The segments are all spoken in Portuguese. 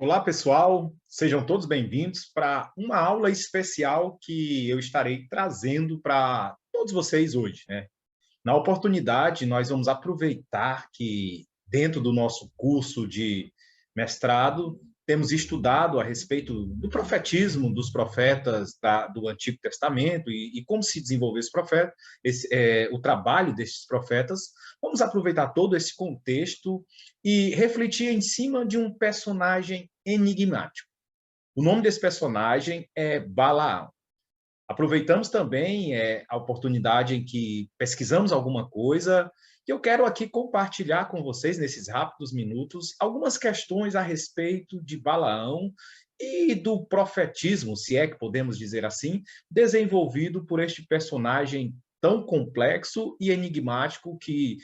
Olá, pessoal, sejam todos bem-vindos para uma aula especial que eu estarei trazendo para todos vocês hoje, né? Na oportunidade, nós vamos aproveitar que, dentro do nosso curso de mestrado, temos estudado a respeito do profetismo dos profetas do Antigo Testamento e como se desenvolveu esse profeta, o trabalho desses profetas. Vamos aproveitar todo esse contexto e refletir em cima de um personagem enigmático. O nome desse personagem é Balaão. Aproveitamos também a oportunidade em que pesquisamos alguma coisa e eu quero aqui compartilhar com vocês, nesses rápidos minutos, algumas questões a respeito de Balaão e do profetismo, se é que podemos dizer assim, desenvolvido por este personagem tão complexo e enigmático que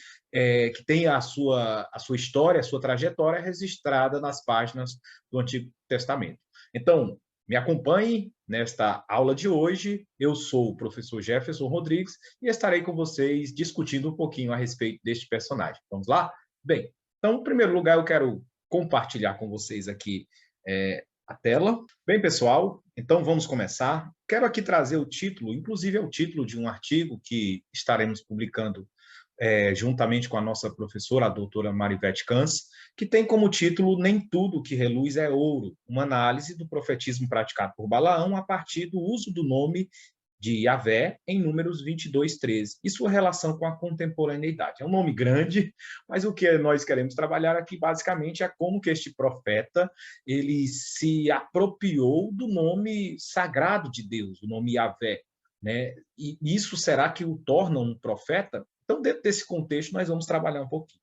tem a sua história, a sua trajetória registrada nas páginas do Antigo Testamento. Então, me acompanhe nesta aula de hoje. Eu sou o professor Jefferson Rodrigues e estarei com vocês discutindo um pouquinho a respeito deste personagem. Vamos lá? Bem, então, em primeiro lugar, eu quero compartilhar com vocês aqui a tela. Bem, pessoal, então vamos começar. Quero aqui trazer o título, inclusive é o título de um artigo que estaremos publicando juntamente com a nossa professora, a doutora Marivete Cans, que tem como título Nem Tudo que Reluz é Ouro, uma análise do profetismo praticado por Balaão a partir do uso do nome de Yahvé em Números 22:13 e sua relação com a contemporaneidade. É um nome grande, mas o que nós queremos trabalhar aqui basicamente é como que este profeta ele se apropriou do nome sagrado de Deus, o nome Yahvé, né? E isso será que o torna um profeta? Então, dentro desse contexto, nós vamos trabalhar um pouquinho.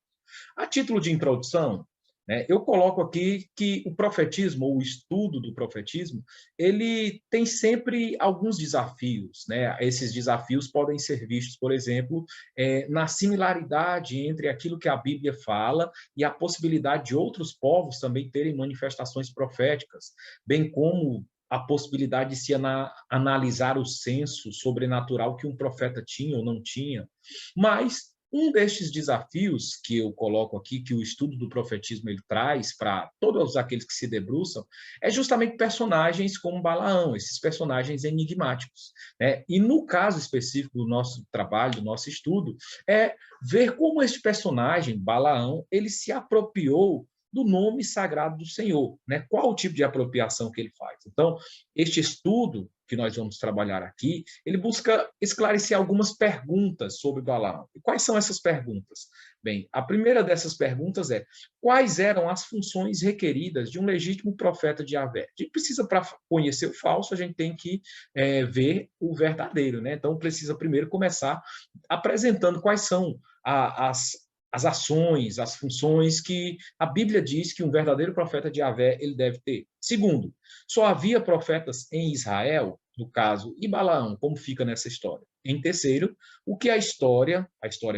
A título de introdução, né, eu coloco aqui que o profetismo, ou o estudo do profetismo, ele tem sempre alguns desafios, né? Esses desafios podem ser vistos, por exemplo, na similaridade entre aquilo que a Bíblia fala e a possibilidade de outros povos também terem manifestações proféticas, bem como a possibilidade de se analisar o senso sobrenatural que um profeta tinha ou não tinha. Mas um destes desafios que eu coloco aqui, que o estudo do profetismo ele traz para todos aqueles que se debruçam, é justamente personagens como Balaão, esses personagens enigmáticos, né? E no caso específico do nosso trabalho, do nosso estudo, é ver como este personagem, Balaão, ele se apropriou do nome sagrado do Senhor, né? Qual o tipo de apropriação que ele faz? Então, este estudo que nós vamos trabalhar aqui, ele busca esclarecer algumas perguntas sobre Balaão. E quais são essas perguntas? Bem, a primeira dessas perguntas é: quais eram as funções requeridas de um legítimo profeta de Yahvé? A gente precisa, para conhecer o falso, a gente tem que ver o verdadeiro, né? Então, precisa primeiro começar apresentando quais são as ações, as funções que a Bíblia diz que um verdadeiro profeta de Yahvé ele deve ter. Segundo, só havia profetas em Israel, no caso, e Balaão, como fica nessa história? Em terceiro, o que a história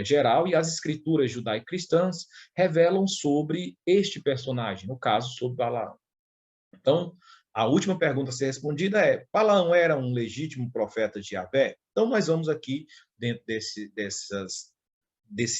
geral e as escrituras judaico-cristãs revelam sobre este personagem, no caso, sobre Balaão. Então, a última pergunta a ser respondida é: Balaão era um legítimo profeta de Yahvé? Então, nós vamos aqui, dentro desse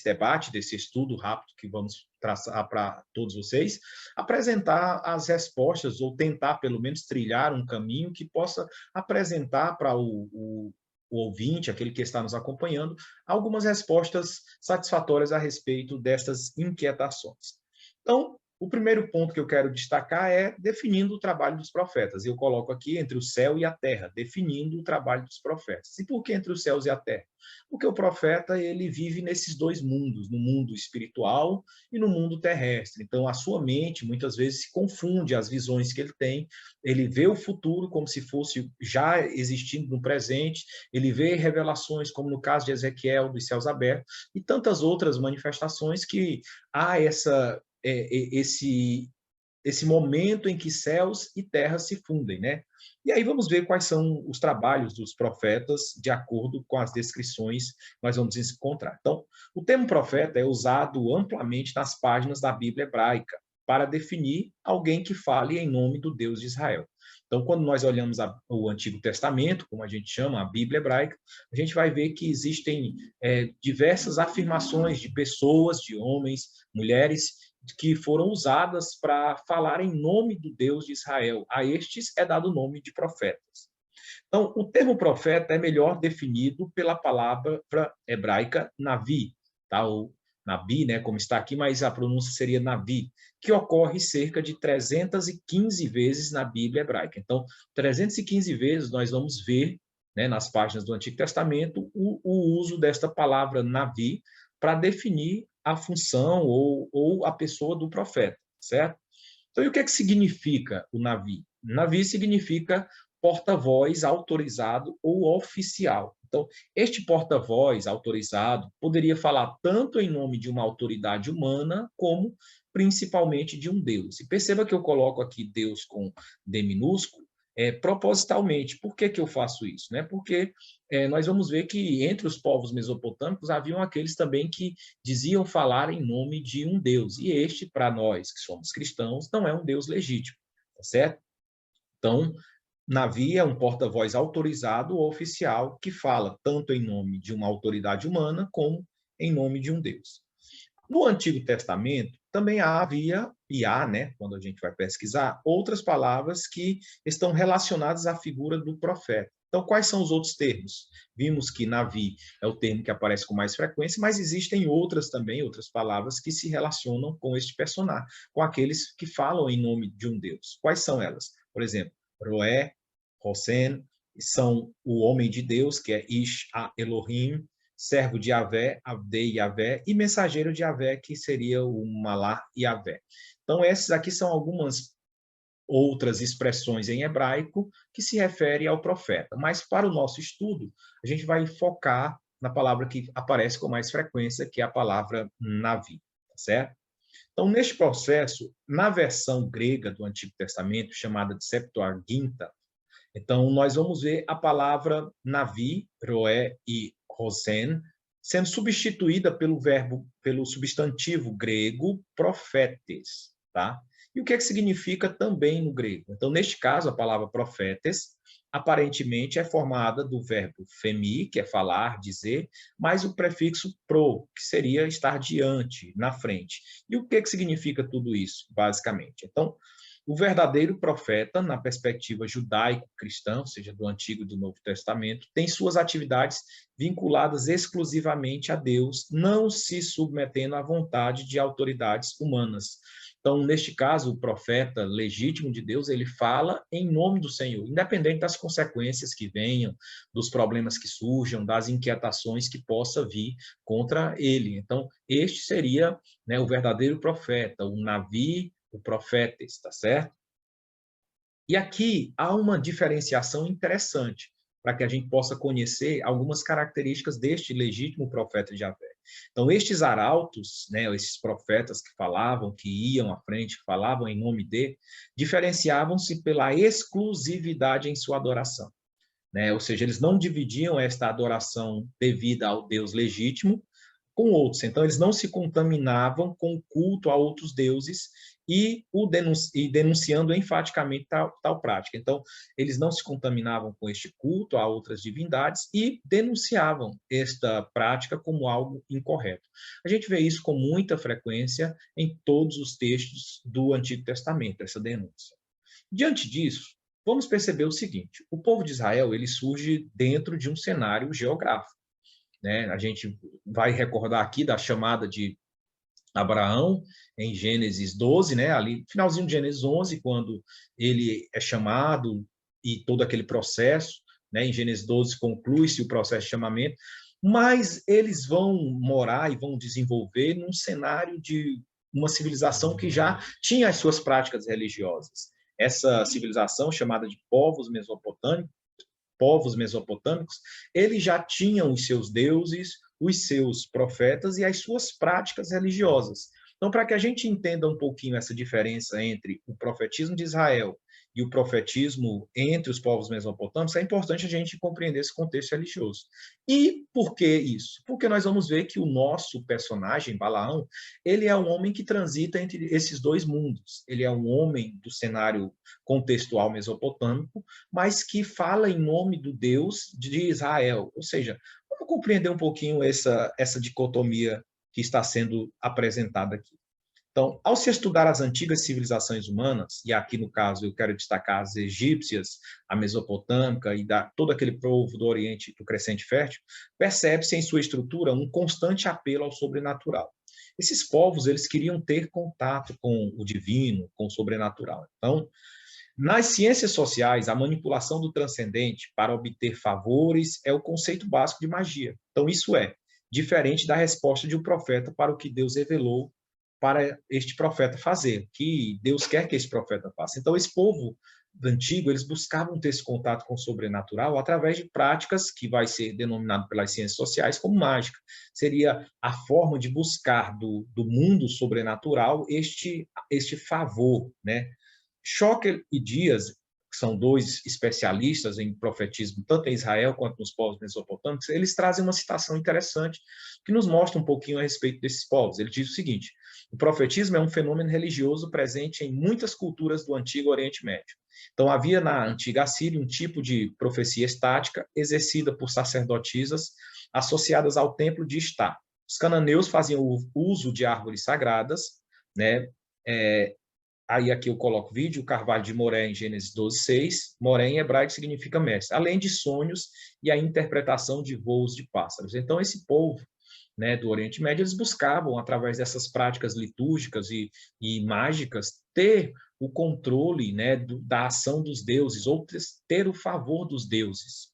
debate, desse estudo rápido que vamos traçar para todos vocês, apresentar as respostas, ou tentar, pelo menos, trilhar um caminho que possa apresentar para o ouvinte, aquele que está nos acompanhando, algumas respostas satisfatórias a respeito destas inquietações. Então, o primeiro ponto que eu quero destacar é definindo o trabalho dos profetas. Eu coloco aqui entre o céu e a terra, definindo o trabalho dos profetas. E por que entre os céus e a terra? Porque o profeta ele vive nesses dois mundos, no mundo espiritual e no mundo terrestre. Então, a sua mente muitas vezes se confunde as visões que ele vê o futuro como se fosse já existindo no presente, ele vê revelações como no caso de Ezequiel, dos céus abertos, e tantas outras manifestações que há esse momento em que céus e terra se fundem, né? E aí vamos ver quais são os trabalhos dos profetas de acordo com as descrições que nós vamos encontrar. Então, o termo profeta é usado amplamente nas páginas da Bíblia hebraica para definir alguém que fale em nome do Deus de Israel. Então, quando nós olhamos o Antigo Testamento, como a gente chama, a Bíblia hebraica, a gente vai ver que existem diversas afirmações de pessoas, de homens, mulheres, que foram usadas para falar em nome do Deus de Israel. A estes é dado o nome de profetas. Então, o termo profeta é melhor definido pela palavra hebraica navi, tá? Ou nabi, né, como está aqui, mas a pronúncia seria navi, que ocorre cerca de 315 vezes na Bíblia hebraica. Então, 315 vezes nós vamos ver, né, nas páginas do Antigo Testamento o uso desta palavra navi para definir a função ou a pessoa do profeta, certo? Então, e o que é que significa o navi? Navi significa porta-voz autorizado ou oficial. Então, este porta-voz autorizado poderia falar tanto em nome de uma autoridade humana, como principalmente de um Deus. E perceba que eu coloco aqui Deus com D minúsculo, propositalmente. Por que eu faço isso? Né? Porque nós vamos ver que entre os povos mesopotâmicos haviam aqueles também que diziam falar em nome de um Deus. E este, para nós que somos cristãos, não é um Deus legítimo, tá certo? Então, Navi é um porta-voz autorizado ou oficial que fala tanto em nome de uma autoridade humana como em nome de um Deus. No Antigo Testamento, também havia, e há, né, quando a gente vai pesquisar, outras palavras que estão relacionadas à figura do profeta. Então, quais são os outros termos? Vimos que Navi é o termo que aparece com mais frequência, mas existem outras também, outras palavras que se relacionam com este personagem, com aqueles que falam em nome de um Deus. Quais são elas? Por exemplo, Roé, Hosen, são o homem de Deus, que é Ish Elohim, servo de Yahvé, Abdei Yahvé, e mensageiro de Yahvé, que seria o Malá Yahvé. Então, essas aqui são algumas outras expressões em hebraico que se referem ao profeta. Mas, para o nosso estudo, a gente vai focar na palavra que aparece com mais frequência, que é a palavra Navi, tá certo? Então, neste processo, na versão grega do Antigo Testamento, chamada de Septuaginta, então, nós vamos ver a palavra Navi, Roé e Rosen, sendo substituída pelo substantivo grego profetes, tá? E o que é que significa também no grego? Então, neste caso, a palavra profetes, aparentemente é formada do verbo femi, que é falar, dizer, mais o prefixo pro, que seria estar diante, na frente. E o que é que significa tudo isso, basicamente? Então, o verdadeiro profeta, na perspectiva judaico-cristã, ou seja, do Antigo e do Novo Testamento, tem suas atividades vinculadas exclusivamente a Deus, não se submetendo à vontade de autoridades humanas. Então, neste caso, o profeta legítimo de Deus, ele fala em nome do Senhor, independente das consequências que venham, dos problemas que surjam, das inquietações que possa vir contra ele. Então, este seria, né, o verdadeiro profeta, o Navi, o profeta, está certo? E aqui há uma diferenciação interessante para que a gente possa conhecer algumas características deste legítimo profeta de Yahvé. Então, estes arautos, né, esses profetas que falavam, que iam à frente, que falavam em nome dele, diferenciavam-se pela exclusividade em sua adoração. Né? Ou seja, eles não dividiam esta adoração devida ao Deus legítimo com outros. Então, eles não se contaminavam com o culto a outros deuses e denunciando enfaticamente tal prática. Então, eles não se contaminavam com este culto a outras divindades e denunciavam esta prática como algo incorreto. A gente vê isso com muita frequência em todos os textos do Antigo Testamento, essa denúncia. Diante disso, vamos perceber o seguinte: o povo de Israel ele surge dentro de um cenário geográfico. Né? A gente vai recordar aqui da chamada de Abraão em Gênesis 12, né? Ali, finalzinho de Gênesis 11, quando ele é chamado e todo aquele processo, né? Em Gênesis 12 conclui-se o processo de chamamento, mas eles vão morar e vão desenvolver num cenário de uma civilização que já tinha as suas práticas religiosas. Essa civilização, chamada de povos mesopotâmicos, eles já tinham os seus deuses, os seus profetas e as suas práticas religiosas. Então, para que a gente entenda um pouquinho essa diferença entre o profetismo de Israel e o profetismo entre os povos mesopotâmicos, é importante a gente compreender esse contexto religioso. E por que isso? Porque nós vamos ver que o nosso personagem, Balaão, ele é um homem que transita entre esses dois mundos. Ele é um homem do cenário contextual mesopotâmico, mas que fala em nome do Deus de Israel. Ou seja, vamos compreender um pouquinho essa dicotomia que está sendo apresentada aqui. Então, ao se estudar as antigas civilizações humanas, e aqui no caso eu quero destacar as egípcias, a mesopotâmica e todo aquele povo do Oriente do Crescente Fértil, percebe-se em sua estrutura um constante apelo ao sobrenatural. Esses povos, eles queriam ter contato com o divino, com o sobrenatural. Então, nas ciências sociais, a manipulação do transcendente para obter favores é o conceito básico de magia. Então, isso é diferente da resposta de um profeta para o que Deus revelou para este profeta fazer, que Deus quer que esse profeta faça. Então, esse povo antigo, eles buscavam ter esse contato com o sobrenatural através de práticas que vai ser denominado pelas ciências sociais como mágica. Seria a forma de buscar do mundo sobrenatural este favor, né? Schocker e Dias, que são dois especialistas em profetismo, tanto em Israel quanto nos povos mesopotâmicos, eles trazem uma citação interessante que nos mostra um pouquinho a respeito desses povos. Ele diz o seguinte: o profetismo é um fenômeno religioso presente em muitas culturas do Antigo Oriente Médio. Então, havia na antiga Assíria um tipo de profecia estática exercida por sacerdotisas associadas ao templo de Istá. Os cananeus faziam uso de árvores sagradas, né? Aí aqui eu coloco vídeo, o Carvalho de Moré em Gênesis 12:6. Moré em hebraico significa mestre, além de sonhos e a interpretação de voos de pássaros. Então, esse povo, né, do Oriente Médio, eles buscavam, através dessas práticas litúrgicas e mágicas, ter o controle, né, da ação dos deuses, ou ter o favor dos deuses.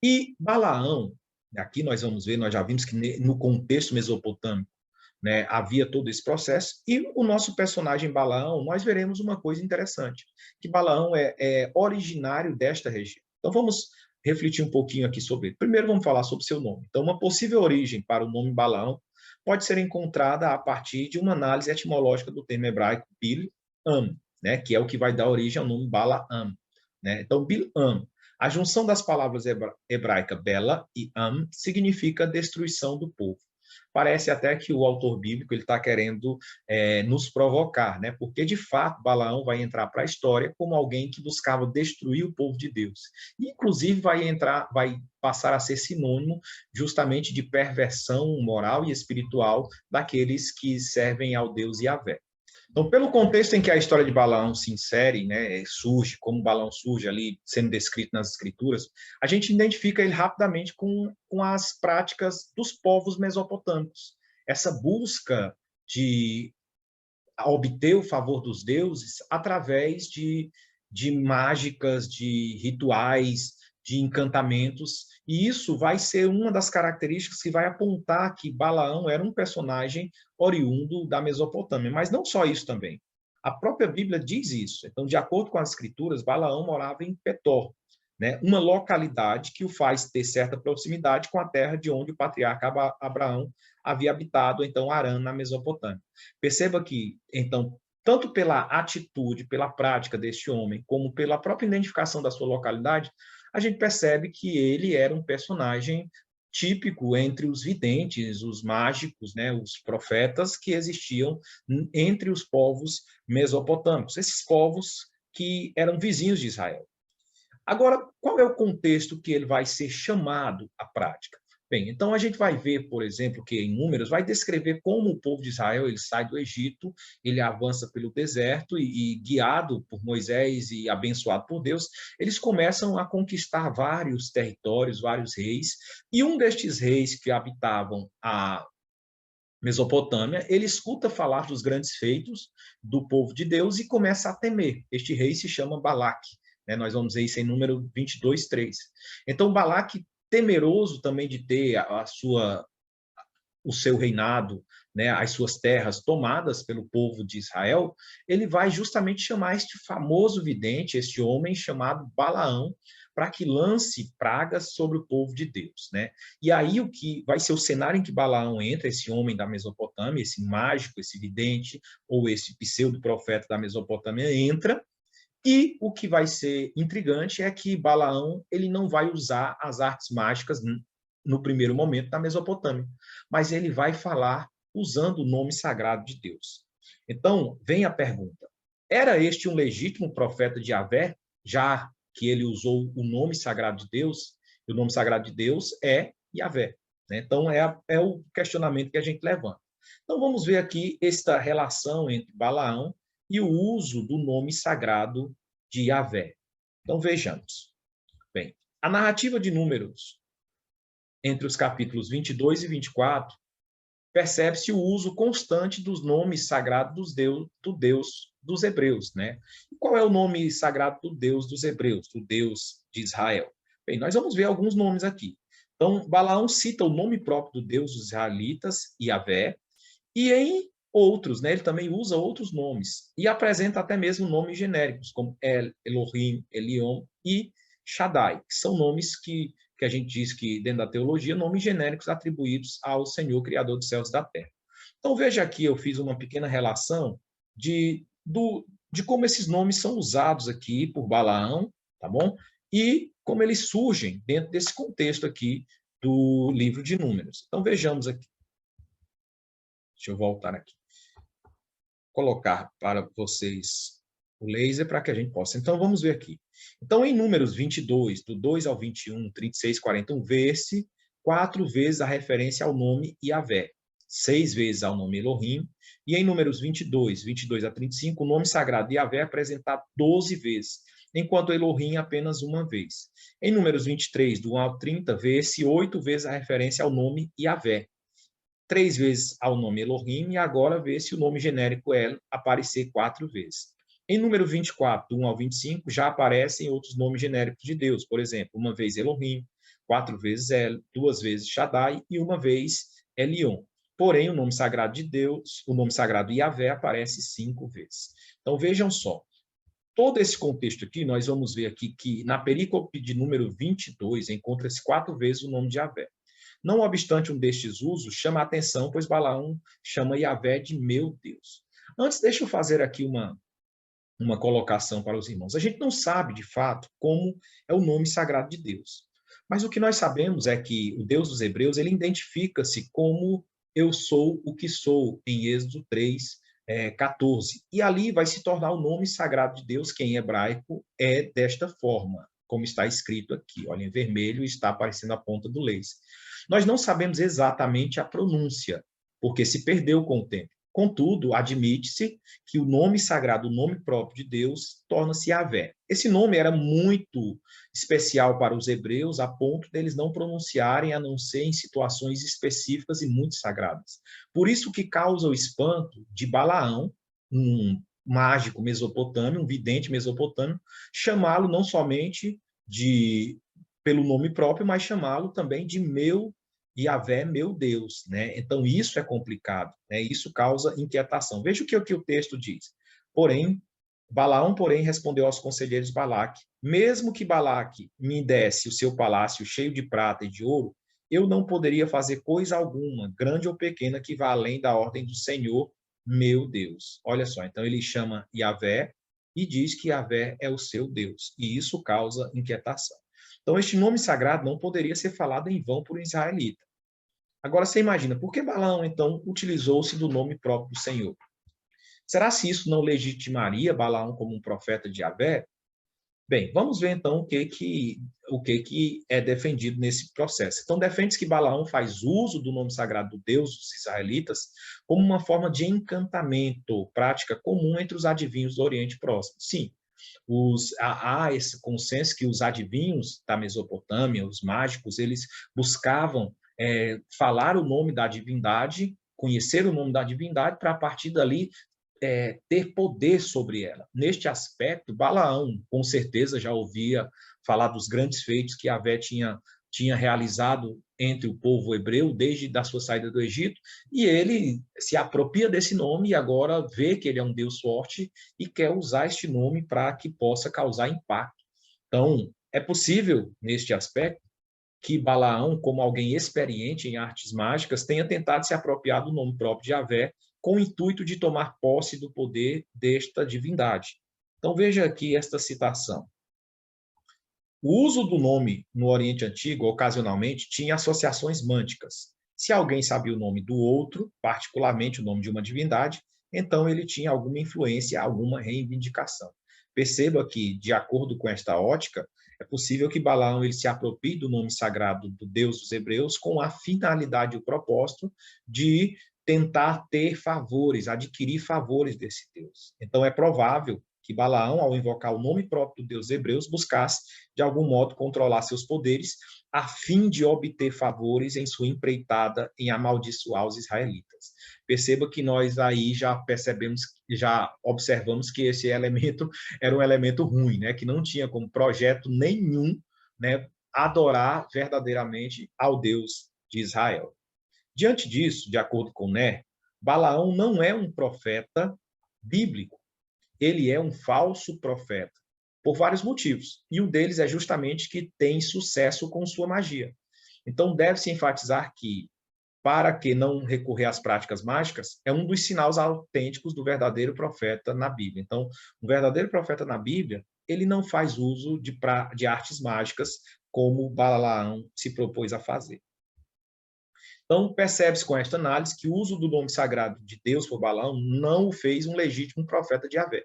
E Balaão, aqui nós vamos ver, nós já vimos que no contexto mesopotâmico, né, havia todo esse processo, e o nosso personagem Balaão, nós veremos uma coisa interessante, que Balaão é originário desta região. Então vamos refletir um pouquinho aqui sobre ele. Primeiro vamos falar sobre seu nome. Então, uma possível origem para o nome Balaão pode ser encontrada a partir de uma análise etimológica do termo hebraico Bil-am, né, que é o que vai dar origem ao nome Balaam. Né? Então, Bil-am, a junção das palavras hebraicas Bela e Am significa destruição do povo. Parece até que o autor bíblico ele está querendo nos provocar, né? Porque de fato Balaão vai entrar para a história como alguém que buscava destruir o povo de Deus. E, inclusive vai passar a ser sinônimo justamente de perversão moral e espiritual daqueles que servem ao Deus Yahvé. Então, pelo contexto em que a história de Balaão se insere, né, surge, como Balaão surge ali, sendo descrito nas escrituras, a gente identifica ele rapidamente com as práticas dos povos mesopotâmicos. Essa busca de obter o favor dos deuses através de mágicas, de rituais, de encantamentos, e isso vai ser uma das características que vai apontar que Balaão era um personagem oriundo da Mesopotâmia. Mas não só isso também. A própria Bíblia diz isso. Então, de acordo com as escrituras, Balaão morava em Petor, né? Uma localidade que o faz ter certa proximidade com a terra de onde o patriarca Abraão havia habitado, então, Harã, na Mesopotâmia. Perceba que, então, tanto pela atitude, pela prática deste homem, como pela própria identificação da sua localidade, a gente percebe que ele era um personagem típico entre os videntes, os mágicos, né, os profetas que existiam entre os povos mesopotâmicos, esses povos que eram vizinhos de Israel. Agora, qual é o contexto que ele vai ser chamado à prática? Bem, então a gente vai ver, por exemplo, que em Números vai descrever como o povo de Israel ele sai do Egito, ele avança pelo deserto e guiado por Moisés e abençoado por Deus, eles começam a conquistar vários territórios, vários reis, e um destes reis que habitavam a Mesopotâmia, ele escuta falar dos grandes feitos do povo de Deus e começa a temer. Este rei se chama Balaque. Né? Nós vamos ver isso em número 22:3. Então, Balaque, temeroso também de ter o seu reinado, né, as suas terras tomadas pelo povo de Israel, ele vai justamente chamar este famoso vidente, este homem chamado Balaão, para que lance pragas sobre o povo de Deus, né? E aí o que vai ser o cenário em que Balaão entra, esse homem da Mesopotâmia, esse mágico, esse vidente, ou esse pseudo-profeta da Mesopotâmia entra, e o que vai ser intrigante é que Balaão ele não vai usar as artes mágicas no primeiro momento da Mesopotâmia, mas ele vai falar usando o nome sagrado de Deus. Então, vem a pergunta: era este um legítimo profeta de Yahvé, já que ele usou o nome sagrado de Deus? E o nome sagrado de Deus é Yahvé. Né? Então, é o questionamento que a gente levanta. Então, vamos ver aqui esta relação entre Balaão e o uso do nome sagrado de Yahvé. Então, vejamos. Bem, a narrativa de Números, entre os capítulos 22 e 24, percebe-se o uso constante dos nomes sagrados do Deus dos hebreus, né? E qual é o nome sagrado do Deus dos hebreus, do Deus de Israel? Bem, nós vamos ver alguns nomes aqui. Então, Balaão cita o nome próprio do Deus dos israelitas, Yahvé, e em outros, né? Ele também usa outros nomes e apresenta até mesmo nomes genéricos, como El, Elohim, Elion e Shaddai, que são nomes que a gente diz que, dentro da teologia, nomes genéricos atribuídos ao Senhor, Criador dos céus e da terra. Então, veja aqui, eu fiz uma pequena relação de como esses nomes são usados aqui por Balaão, tá bom? E como eles surgem dentro desse contexto aqui do livro de Números. Então, vejamos aqui. Deixa eu voltar aqui. Colocar para vocês o laser para que a gente possa. Então, vamos ver aqui. Então, em Números 22, do 2 ao 21, 36, 41, vê-se 4 vezes a referência ao nome Yahvé, 6 vezes ao nome Elohim, e em Números 22, 22 a 35, o nome sagrado Yahvé é apresentado 12 vezes, enquanto Elohim apenas uma vez. Em Números 23, do 1 ao 30, vê-se 8 vezes a referência ao nome Yahvé, 3 vezes ao nome Elohim, e agora vê-se o nome genérico El aparecer 4 vezes. Em número 24, do 1 ao 25, já aparecem outros nomes genéricos de Deus, por exemplo, uma vez Elohim, 4 vezes El, 2 vezes Shaddai e uma vez Elion. Porém, o nome sagrado de Deus, o nome sagrado Yahvé, aparece 5 vezes. Então, vejam só. Todo esse contexto aqui, nós vamos ver aqui que na perícope de número 22, encontra-se 4 vezes o nome de Yahvé. Não obstante um destes usos, chama a atenção, pois Balaão chama Yahvé de meu Deus. Antes, deixa eu fazer aqui uma colocação para os irmãos. A gente não sabe, de fato, como é o nome sagrado de Deus. Mas o que nós sabemos é que o Deus dos hebreus, ele identifica-se como eu sou o que sou, em Êxodo 3, 14. E ali vai se tornar o nome sagrado de Deus, que em hebraico é desta forma, como está escrito aqui. Olha, em vermelho está aparecendo a ponta do laser. Nós não sabemos exatamente a pronúncia, porque se perdeu com o tempo. Contudo, admite-se que o nome sagrado, o nome próprio de Deus, torna-se Yahvé. Esse nome era muito especial para os hebreus, a ponto deles não pronunciarem, a não ser em situações específicas e muito sagradas. Por isso que causa o espanto de Balaão, um mágico mesopotâmio, um vidente mesopotâmio, chamá-lo não somente pelo nome próprio, mas chamá-lo também de meu Yahvé, meu Deus, né? Então, isso é complicado, né? Isso causa inquietação. Veja o que o texto diz. Porém, Balaão, respondeu aos conselheiros de Balaque, mesmo que Balaque me desse o seu palácio cheio de prata e de ouro, eu não poderia fazer coisa alguma, grande ou pequena, que vá além da ordem do Senhor, meu Deus. Olha só, então ele chama Yahvé e diz que Yahvé é o seu Deus, e isso causa inquietação. Então, este nome sagrado não poderia ser falado em vão por um israelita. Agora, você imagina, por que Balaão, então, utilizou-se do nome próprio do Senhor? Será se isso não legitimaria Balaão como um profeta de Yahvé? Bem, vamos ver, então, o que é defendido nesse processo. Então, defende-se que Balaão faz uso do nome sagrado do Deus dos israelitas como uma forma de encantamento, prática comum entre os adivinhos do Oriente Próximo. Sim, há esse consenso que os adivinhos da Mesopotâmia, os mágicos, eles buscavam falar o nome da divindade, conhecer o nome da divindade, para a partir dali ter poder sobre ela. Neste aspecto, Balaão, com certeza, já ouvia falar dos grandes feitos que Yahvé tinha realizado entre o povo hebreu desde a sua saída do Egito, e ele se apropria desse nome e agora vê que ele é um Deus forte e quer usar este nome para que possa causar impacto. Então, é possível, neste aspecto, que Balaão, como alguém experiente em artes mágicas, tenha tentado se apropriar do nome próprio de Yahvé com o intuito de tomar posse do poder desta divindade. Então, veja aqui esta citação. O uso do nome no Oriente Antigo, ocasionalmente, tinha associações mânticas. Se alguém sabia o nome do outro, particularmente o nome de uma divindade, então ele tinha alguma influência, alguma reivindicação. Perceba que, de acordo com esta ótica, é possível que Balaão ele se aproprie do nome sagrado do Deus dos hebreus com a finalidade e o propósito de tentar ter favores, adquirir favores desse Deus. Então é provável que Balaão, ao invocar o nome próprio do Deus hebreus, buscasse, de algum modo, controlar seus poderes, a fim de obter favores em sua empreitada em amaldiçoar os israelitas. Perceba que nós aí já percebemos, já observamos que esse elemento era um elemento ruim, né? Que não tinha como projeto nenhum, né, adorar verdadeiramente ao Deus de Israel. Diante disso, de acordo com Ner, Balaão não é um profeta bíblico. Ele é um falso profeta, por vários motivos. E um deles é justamente que tem sucesso com sua magia. Então, deve-se enfatizar que, para que não recorrer às práticas mágicas, é um dos sinais autênticos do verdadeiro profeta na Bíblia. Então, o verdadeiro profeta na Bíblia, ele não faz uso de artes mágicas como Balaão se propôs a fazer. Então, percebe-se com esta análise que o uso do nome sagrado de Deus por Balaão não o fez um legítimo profeta de Yahvé.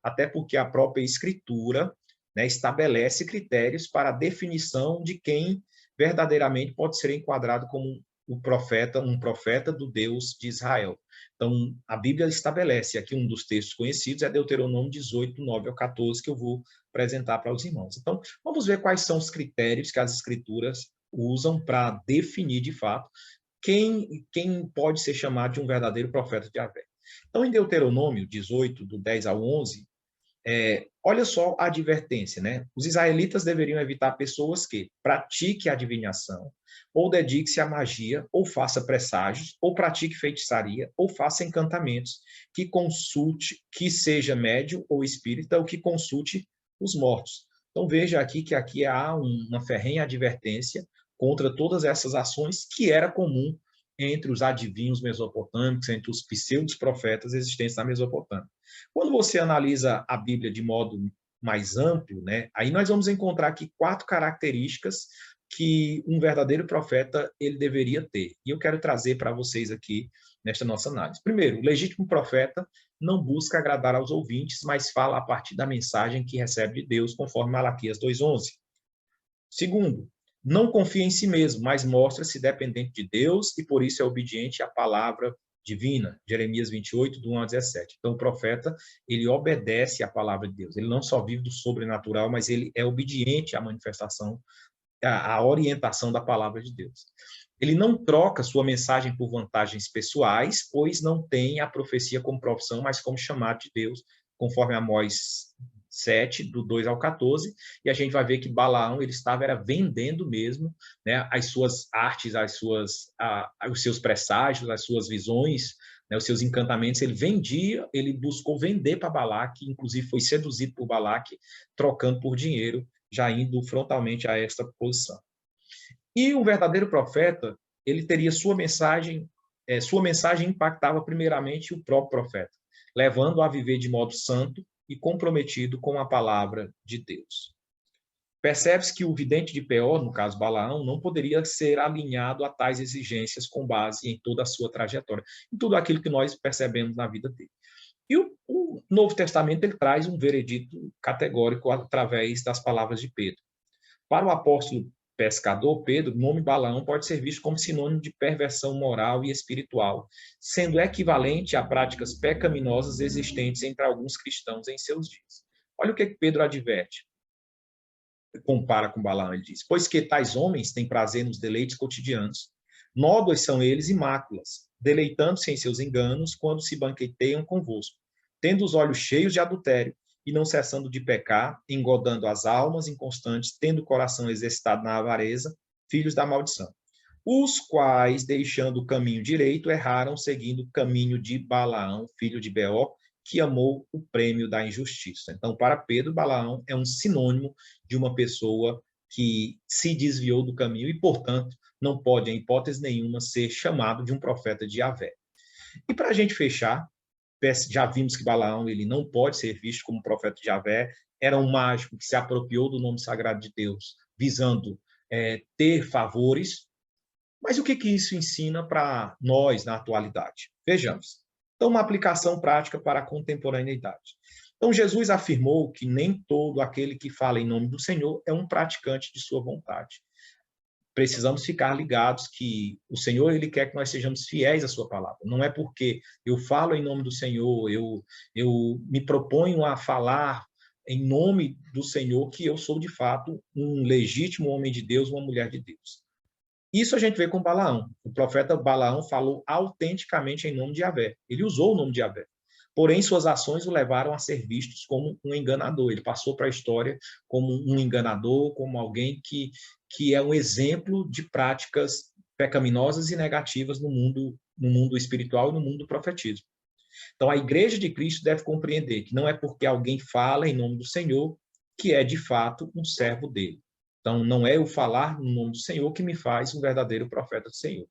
Até porque a própria Escritura, né, estabelece critérios para a definição de quem verdadeiramente pode ser enquadrado como um profeta do Deus de Israel. Então, a Bíblia estabelece, aqui um dos textos conhecidos é Deuteronômio 18, 9 ao 14, que eu vou apresentar para os irmãos. Então, vamos ver quais são os critérios que as Escrituras usam para definir, de fato, quem pode ser chamado de um verdadeiro profeta de Yahvé. Então, em Deuteronômio 18, do 10 ao 11, olha só a advertência, né? Os israelitas deveriam evitar pessoas que pratique adivinhação, ou dedique-se à magia, ou faça presságios, ou pratique feitiçaria, ou faça encantamentos, que consulte, que seja médium ou espírita, ou que consulte os mortos. Então, veja aqui que aqui há uma ferrenha advertência contra todas essas ações que era comum entre os adivinhos mesopotâmicos, entre os pseudos profetas existentes na Mesopotâmia. Quando você analisa a Bíblia de modo mais amplo, né, aí nós vamos encontrar aqui 4 características que um verdadeiro profeta ele deveria ter. E eu quero trazer para vocês aqui nesta nossa análise. Primeiro, o legítimo profeta não busca agradar aos ouvintes, mas fala a partir da mensagem que recebe de Deus, conforme Malaquias 2:11. Segundo, não confia em si mesmo, mas mostra-se dependente de Deus e por isso é obediente à palavra divina. Jeremias 28, do 1 ao 17. Então, o profeta, ele obedece à palavra de Deus. Ele não só vive do sobrenatural, mas ele é obediente à manifestação, à orientação da palavra de Deus. Ele não troca sua mensagem por vantagens pessoais, pois não tem a profecia como profissão, mas como chamado de Deus, conforme Amós 7, do 2 ao 14, e a gente vai ver que Balaão ele estava vendendo mesmo, né, as suas artes, os seus presságios, as suas visões, né, os seus encantamentos, ele vendia, ele buscou vender para Balaque, inclusive foi seduzido por Balaque, trocando por dinheiro, já indo frontalmente a esta posição. E o verdadeiro profeta, ele teria sua mensagem impactava primeiramente o próprio profeta, levando-o a viver de modo santo e comprometido com a palavra de Deus. Percebe-se que o vidente de Peor, no caso Balaão, não poderia ser alinhado a tais exigências com base em toda a sua trajetória, em tudo aquilo que nós percebemos na vida dele. E o Novo Testamento ele traz um veredito categórico através das palavras de Pedro. Para o apóstolo pescador Pedro, o nome Balaão pode ser visto como sinônimo de perversão moral e espiritual, sendo equivalente a práticas pecaminosas existentes entre alguns cristãos em seus dias. Olha o que Pedro adverte. Compara com Balaão, ele diz: pois que tais homens têm prazer nos deleites cotidianos, nódoas são eles e máculas, deleitando-se em seus enganos quando se banqueteiam convosco, tendo os olhos cheios de adultério, e não cessando de pecar, engodando as almas inconstantes, tendo o coração exercitado na avareza, filhos da maldição. Os quais, deixando o caminho direito, erraram, seguindo o caminho de Balaão, filho de Beor, que amou o prêmio da injustiça. Então, para Pedro, Balaão é um sinônimo de uma pessoa que se desviou do caminho e, portanto, não pode, em hipótese nenhuma, ser chamado de um profeta de Yahvé. E para a gente fechar, já vimos que Balaão ele não pode ser visto como profeta de Yahvé, era um mágico que se apropriou do nome sagrado de Deus, visando ter favores. Mas o que isso ensina para nós na atualidade? Vejamos. Então, uma aplicação prática para a contemporaneidade. Então, Jesus afirmou que nem todo aquele que fala em nome do Senhor é um praticante de sua vontade. precisamos ficar ligados que o Senhor, ele quer que nós sejamos fiéis à sua palavra. Não é porque eu falo em nome do Senhor, eu me proponho a falar em nome do Senhor que eu sou, de fato, um legítimo homem de Deus, uma mulher de Deus. Isso a gente vê com Balaão. O profeta Balaão falou autenticamente em nome de Yahvé. Ele usou o nome de Yahvé. Porém, suas ações o levaram a ser vistos como um enganador. Ele passou para a história como um enganador, como alguém que é um exemplo de práticas pecaminosas e negativas no mundo espiritual e no mundo do profetismo. Então, a igreja de Cristo deve compreender que não é porque alguém fala em nome do Senhor que é, de fato, um servo dele. Então, não é eu falar no nome do Senhor que me faz um verdadeiro profeta do Senhor.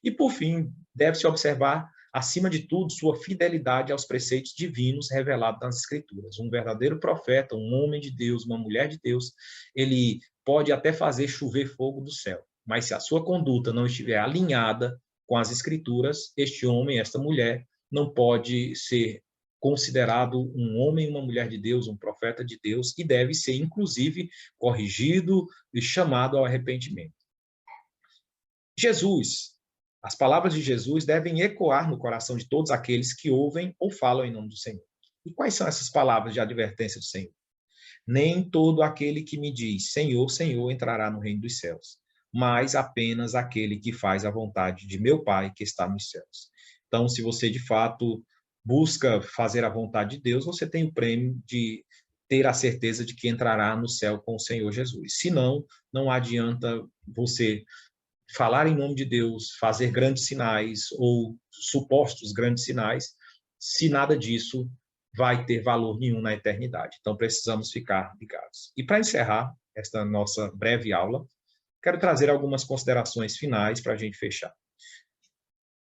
E, por fim, deve-se observar, acima de tudo, sua fidelidade aos preceitos divinos revelados nas Escrituras. Um verdadeiro profeta, um homem de Deus, uma mulher de Deus, ele pode até fazer chover fogo do céu, mas se a sua conduta não estiver alinhada com as Escrituras, este homem, esta mulher, não pode ser considerado um homem e uma mulher de Deus, um profeta de Deus, e deve ser, inclusive, corrigido e chamado ao arrependimento. Jesus, as palavras de Jesus devem ecoar no coração de todos aqueles que ouvem ou falam em nome do Senhor. E quais são essas palavras de advertência do Senhor? Nem todo aquele que me diz Senhor, Senhor entrará no reino dos céus, mas apenas aquele que faz a vontade de meu Pai que está nos céus. Então, se você de fato busca fazer a vontade de Deus, você tem o prêmio de ter a certeza de que entrará no céu com o Senhor Jesus. Se não, não adianta você falar em nome de Deus, fazer grandes sinais ou supostos grandes sinais, se nada disso vai ter valor nenhum na eternidade. Então, precisamos ficar ligados. E para encerrar esta nossa breve aula, quero trazer algumas considerações finais para a gente fechar.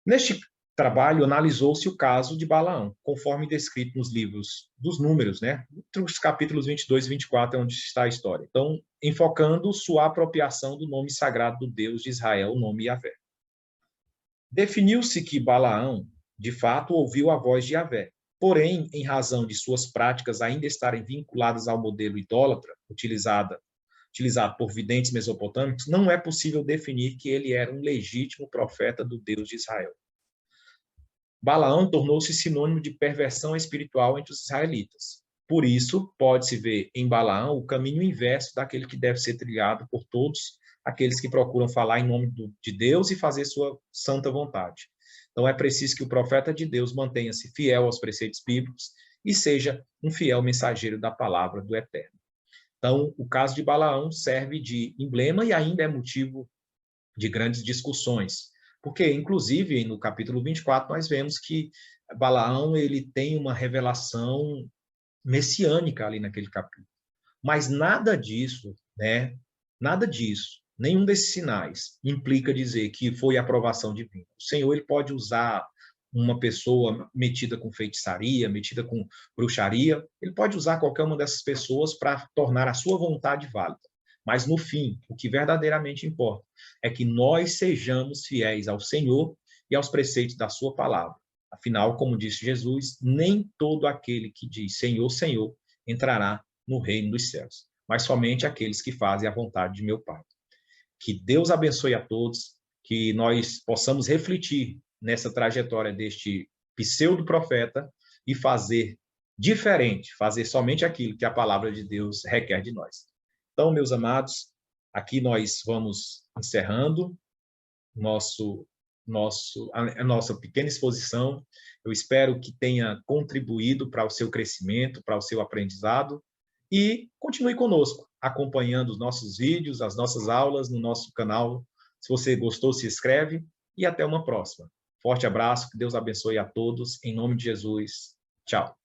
Neste trabalho, analisou-se o caso de Balaão, conforme descrito nos livros dos Números, né? Entre os capítulos 22 e 24 é onde está a história. Então, enfocando sua apropriação do nome sagrado do Deus de Israel, o nome Yahvé. Definiu-se que Balaão, de fato, ouviu a voz de Yahvé, porém, em razão de suas práticas ainda estarem vinculadas ao modelo idólatra, utilizado por videntes mesopotâmicos, não é possível definir que ele era um legítimo profeta do Deus de Israel. Balaão tornou-se sinônimo de perversão espiritual entre os israelitas. Por isso, pode-se ver em Balaão o caminho inverso daquele que deve ser trilhado por todos aqueles que procuram falar em nome de Deus e fazer sua santa vontade. Então, é preciso que o profeta de Deus mantenha-se fiel aos preceitos bíblicos e seja um fiel mensageiro da palavra do Eterno. Então, o caso de Balaão serve de emblema e ainda é motivo de grandes discussões. Porque, inclusive, no capítulo 24, nós vemos que Balaão ele tem uma revelação messiânica ali naquele capítulo. Mas nada disso, né? Nada disso, nenhum desses sinais implica dizer que foi aprovação divina. O Senhor ele pode usar uma pessoa metida com feitiçaria, metida com bruxaria, ele pode usar qualquer uma dessas pessoas para tornar a sua vontade válida. Mas, no fim, o que verdadeiramente importa é que nós sejamos fiéis ao Senhor e aos preceitos da sua palavra. Afinal, como disse Jesus, nem todo aquele que diz Senhor, Senhor entrará no reino dos céus, mas somente aqueles que fazem a vontade de meu Pai. Que Deus abençoe a todos, que nós possamos refletir nessa trajetória deste pseudo-profeta e fazer diferente, fazer somente aquilo que a palavra de Deus requer de nós. Então, meus amados, aqui nós vamos encerrando a nossa pequena exposição. Eu espero que tenha contribuído para o seu crescimento, para o seu aprendizado, e continue conosco, acompanhando os nossos vídeos, as nossas aulas no nosso canal. Se você gostou, se inscreve e até uma próxima. Forte abraço, que Deus abençoe a todos, em nome de Jesus. Tchau.